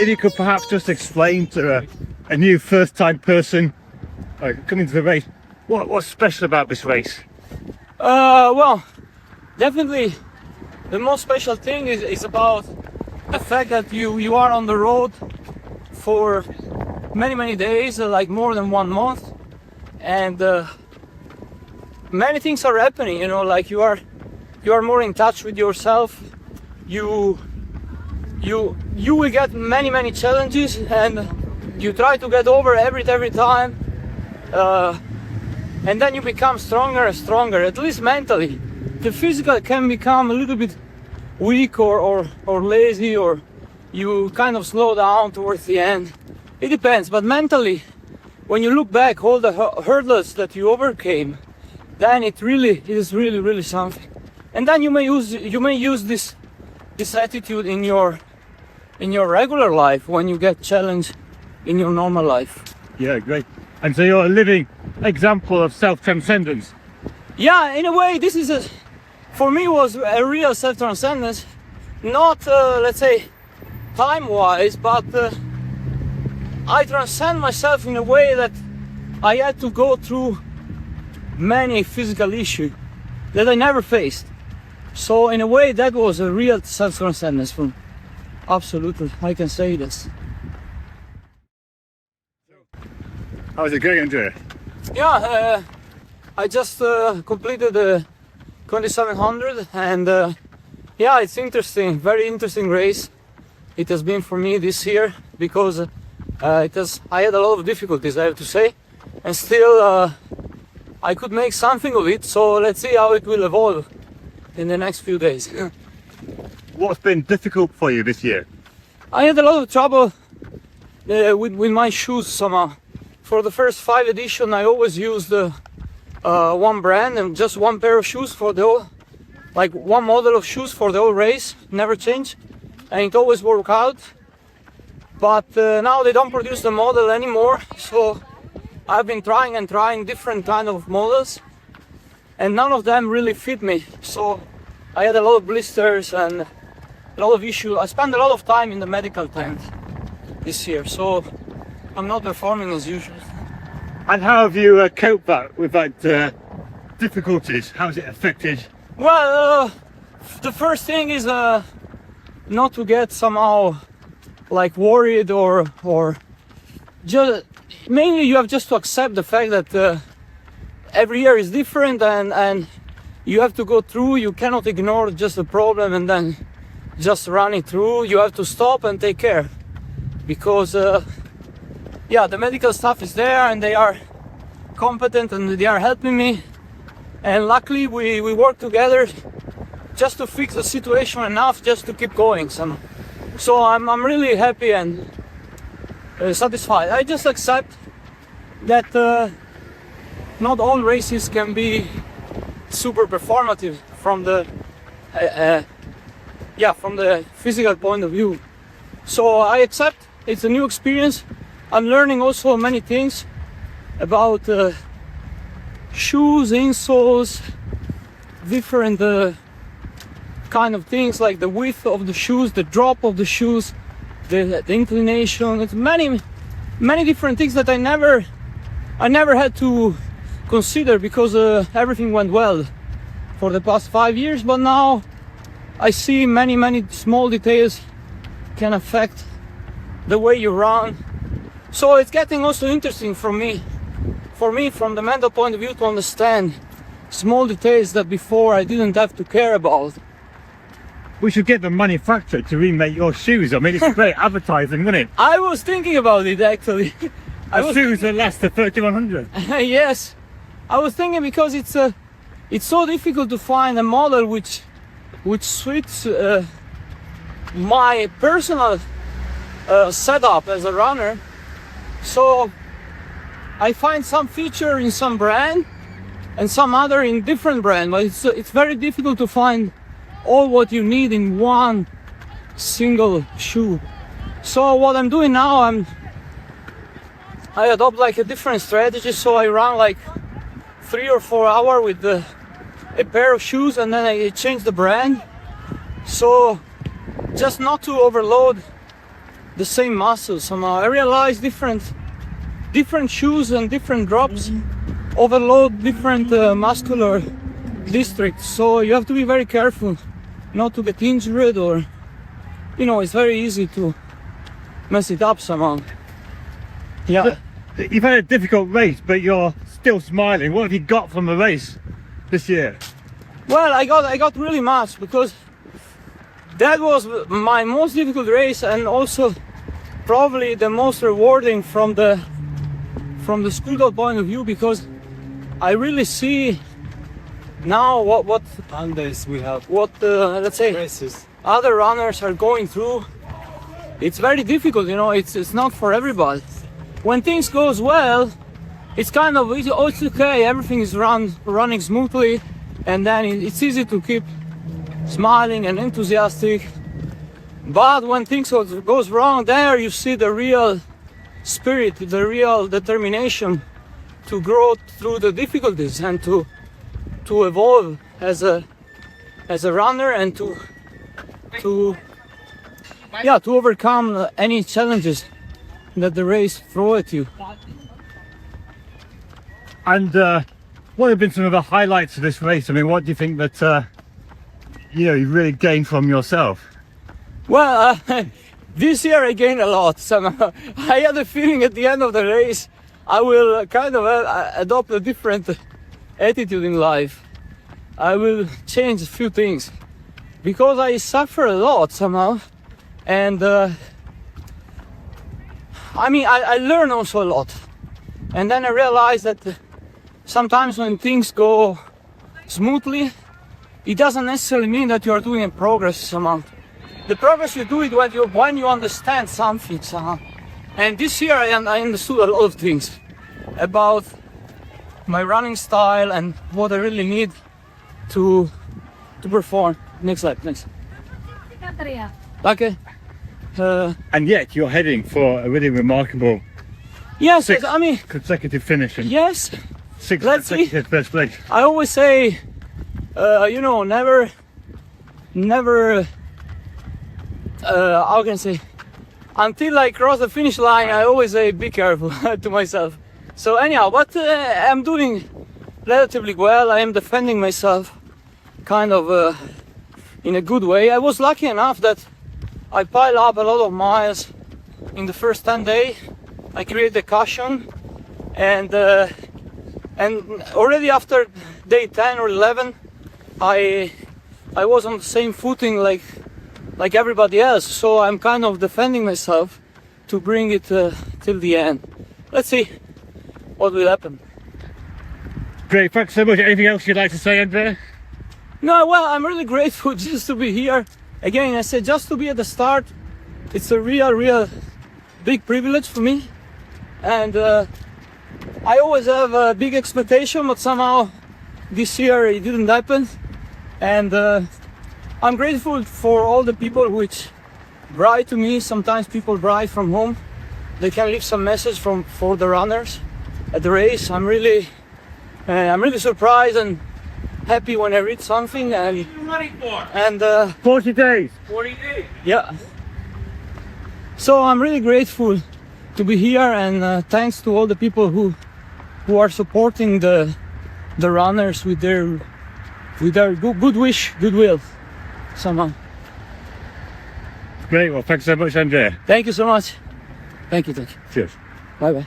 if you could perhaps just explain to a new first-time person coming to the race, what's special about this race? Well, definitely the most special thing is about the fact that you are on the road for many days, like more than 1 month, and many things are happening, you know, like you are more in touch with yourself. You will get many challenges, and you try to get over every time, and then you become stronger and stronger, at least mentally. The physical can become a little bit weak or lazy, or you kind of slow down towards the end. It depends, but mentally, when you look back all the hurdles that you overcame, then it is really something. And then you may use this attitude in your regular life when you get challenged in your normal life. Yeah, great. And so you're a living example of self-transcendence. Yeah, in a way, this is for me was a real self-transcendence, not let's say time-wise, but I transcend myself in a way that I had to go through many physical issues that I never faced. So in a way, that was a real self-transcendence for me. Absolutely, I can say this. How's it going, Andrea? Yeah, I just completed the 2700, and yeah, it's interesting, very interesting race. It has been for me this year because I had a lot of difficulties, I have to say, and still I could make something of it. So let's see how it will evolve in the next few days. What's been difficult for you this year? I had a lot of trouble with my shoes somehow. For the first 5 editions, I always used one brand and just one pair of shoes for the whole, like one model of shoes for the whole race, never change, and it always worked out. But now they don't produce the model anymore, so I've been trying different kind of models, and none of them really fit me. So I had a lot of blisters and a lot of issues. I spent a lot of time in the medical tent this year, so I'm not performing as usual. And how have you coped with that difficulties? How has it affected? Well, the first thing is not to get somehow like worried or just mainly you have just to accept the fact that every year is different, and you have to go through. You cannot ignore just the problem and then just run it through. You have to stop and take care, because yeah, the medical staff is there and they are competent and they are helping me, and luckily we work together just to fix the situation enough just to keep going somehow. So I'm really happy and satisfied. I just accept that not all races can be super performative from the from the physical point of view. So I accept it's a new experience. I'm learning also many things about shoes, insoles, different kind of things like the width of the shoes, the drop of the shoes, the inclination. It's many different things that I never had to consider because everything went well for the past 5 years. But now I see many small details can affect the way you run. So it's getting also interesting for me from the mental point of view to understand small details that before I didn't have to care about. We should get the manufacturer to remake your shoes. I mean, it's great advertising, isn't it? I was thinking about it actually. Shoes that last the 3100. Yes, I was thinking because it's so difficult to find a model which suits my personal setup as a runner. So I find some feature in some brand and some other in different brand, but it's very difficult to find all what you need in one single shoe. So what I'm doing now, I adopt like a different strategy. So I run like 3 or 4 hours with a pair of shoes, and then I change the brand. So just not to overload the same muscles somehow. I realized different shoes and different drops overload different muscular districts, so you have to be very careful not to get injured, or it's very easy to mess it up somehow. Yeah. You've had a difficult race, but you're still smiling. What have you got from the race this year? Well, I got really much, because that was my most difficult race, and also probably the most rewarding from the school point of view, because I really see now what Mondays we have let's say races. other runners are going through. It's very difficult, it's not for everybody. When things goes well, it's kind of it's okay, everything is running smoothly, and then it's easy to keep smiling and enthusiastic. But when things goes wrong, there you see the real spirit, the real determination to grow through the difficulties and to evolve as a runner, and to overcome any challenges that the race throw at you. And what have been some of the highlights of this race? I mean, what do you think that you really gained from yourself? Well, this year I gained a lot somehow. I had a feeling at the end of the race I will kind of adopt a different attitude in life. I will change a few things, because I suffer a lot somehow, and I learn also a lot. And then I realized that sometimes when things go smoothly, it doesn't necessarily mean that you are doing a progress somehow. The progress you do it when you understand something somehow. And this year I understood a lot of things about my running style and what I really need to perform. Next slide, thanks. Andrea. Okay. And yet you're heading for a really remarkable Yes, sixth I mean, consecutive finish and yes. sixth let's see. consecutive first place. I always say, never, how can I say, until I cross the finish line, I always say be careful to myself. So anyhow, but I'm doing relatively well. I am defending myself kind of in a good way. I was lucky enough that I piled up a lot of miles in the first 10 days. I created a cushion, and already after day 10 or 11, I was on the same footing like everybody else. So I'm kind of defending myself to bring it till the end. Let's see what will happen. Great, thanks so much. Anything else you'd like to say, Andrea? No, well, I'm really grateful just to be here. Again, I said, just to be at the start, it's a real big privilege for me. And I always have a big expectation, but somehow this year it didn't happen. And I'm grateful for all the people which write to me. Sometimes people write from home. They can leave some message for the runners at the race. I'm really surprised and happy when I read something. And, What are you running for? and 40 days. 40 days. yeah. So I'm really grateful to be here, and thanks to all the people who are supporting the runners with their goodwill somehow. Great, well, thanks so much, Andrea. Thank you so much. Thank you. Cheers. Bye bye.